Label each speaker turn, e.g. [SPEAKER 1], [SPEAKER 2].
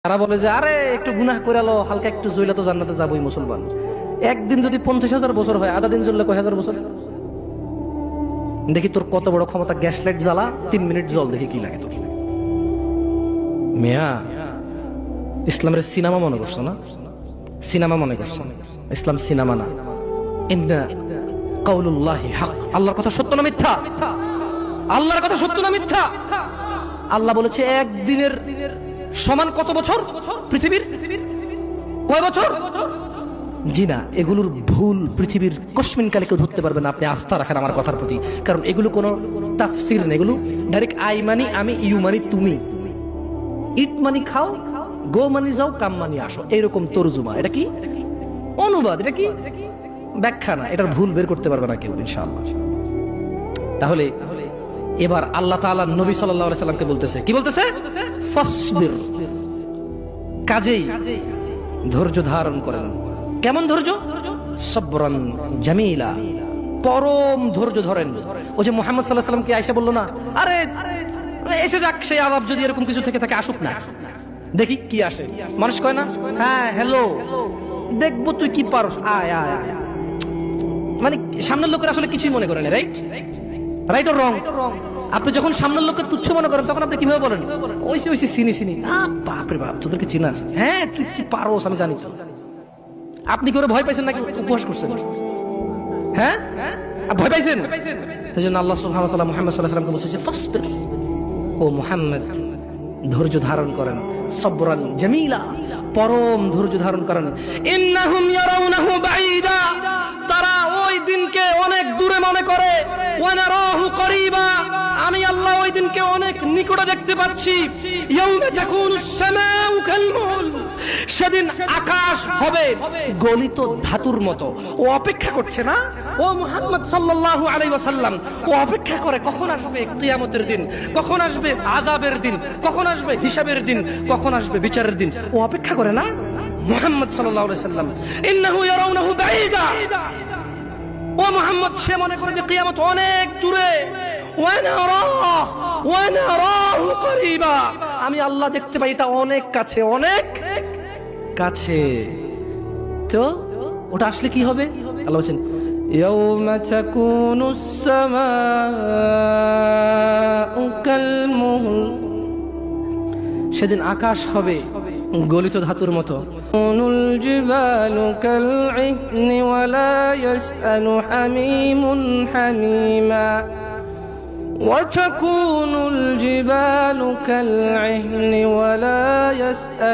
[SPEAKER 1] তারা বলে যে আরে একটু গুনাহ করে লো, হালকা একটু জইলা তো জান্নাতে যাবোই মুসলমান। একদিন যদি 50,000 বছর হয়, আধা দিন জ্বললে কয় হাজার বছর? দেখি তোর কত বড় ক্ষমতা, গ্যাস লাইট জ্বালা 3 মিনিট জল, দেখি কি লাগে তোর। মিয়া ইসলামের সিনেমা মনে করছো না? সিনেমা মনে করছো? ইসলাম সিনেমা না। ইন্না কাউলুল্লাহি হক, আল্লাহর কথা সত্য না মিথ্যা? আল্লাহর কথা সত্য না মিথ্যা? আল্লাহ বলেছে একদিনের সমান কত বছর পৃথিবীর? কয় বছর? জি না, এগুলোর ভুল পৃথিবীর কসমিন কালে কেউ ধরতে পারবে না। আপনি আস্থা রাখেন আমার কথার প্রতি, কারণ এগুলো কোনো তাফসির নেই। এগুলো ডাইরেক্ট আই মানি আমি, ইউ মানি তুমি, ইট মানি খাও, গো মানি যাও, কাম মানি আসো, এরকম তরজুমা। এটা কি অনুবাদ? এটা কি ব্যাখ্যা না। এটার ভুল বের করতে পারবে না কেউ ইনশাআল্লাহ। তাহলে এবার আল্লাহ তাআলা নবী সাল্লাল্লাহু আলাইহি সাল্লামকে বলতেছে, কি বলতেছে? ফাসবির, কাজেই ধৈর্য ধারণ করেন। কেমন ধৈর্য? সবরান জামিলা, পরম ধৈর্য ধরেন। ও যে মুহাম্মদ সাল্লাল্লাহু আলাইহি সাল্লামকে আয়েশা বলল না, আরে এসে যাক সেই আযাব, যদি এরকম কিছু থেকে থাকে আসুক না, দেখি কি আসে। মানুষ কয় না, হ্যাঁ হ্যালো দেখবো তুই কি পারস, আয় আয় আয়। মানে সামনের লোকের আসলে কিছুই মনে করে না। রাইট? Right or wrong? আপনি যখন সামনের লোককে তুচ্ছ মনে করেন, তখন আপনি কিভাবে বলেন? ওইসে ওইসে চিনি চিনি, বাপরে বাপ তোদেরকে চিনা আছে, হ্যাঁ তুই কি পারোস আমি জানি। আপনি কি ওরা ভয় পাইছেন নাকি উপহাস করছেন? হ্যাঁ ভয় পাইছেন? সেই জন্য আল্লাহ সুবহানাহু ওয়া তাআলা মুহাম্মদ সাল্লাল্লাহু আলাইহি ওয়াসাল্লামকে বলছে যে ফাসবির, ও মুহাম্মদ ধৈর্য ধারণ করেন। সবরান জামিলা, পরম ধৈর্য ধারণ করেন। ইন্নাহুম ইয়ারাউনাহু বাঈদা, তারা ওই দিনকে অনেক দূরে মনে করে। ওয়া নারাহু করিবা, আমি আল্লাহ ওই দিনকে অনেক নিকটে দেখতে পাচ্ছি। ইয়াউমা তাকুনুস সামাউ কালমুল, সেদিন আকাশ হবে গলিত ধাতুর মতো। ও অপেক্ষা করছে না? ও মুহাম্মদ সাল্লাল্লাহু আলাইহি ওয়াসাল্লাম, ও অপেক্ষা করে কখন আসবে কিয়ামতের দিন, কখন আসবে আযাবের দিন, কখন আসবে হিসাবের দিন, কখন আসবে বিচারের দিন। ও অপেক্ষা করে না মুহাম্মদ সাল্লাল্লাহু আলাইহি ওয়াসাল্লাম। ইন্নাহু ইয়ারাউনাহু বাঈদা, ও মুহাম্মদ সে মনে করে যে কিয়ামত অনেক দূরে। ওয়া নারাহু করিবা, আমি আল্লাহ দেখতে পাই এটা অনেক কাছে, অনেক কাছে। তো ওটা আসলে কি হবে? আল্লাহ বলেন ইয়াউমা তাকুনুস সামাউ কালমুল, সেদিন আকাশ হবে গলিত ধাতুর মতো। নুল জিবালু কালইহনি ওয়া লা ইয়াসআলু হামিমুন হামিমা, ওয়া তাকুনুল জিবালু কালইহনি ওয়া লা ইয়াসআলু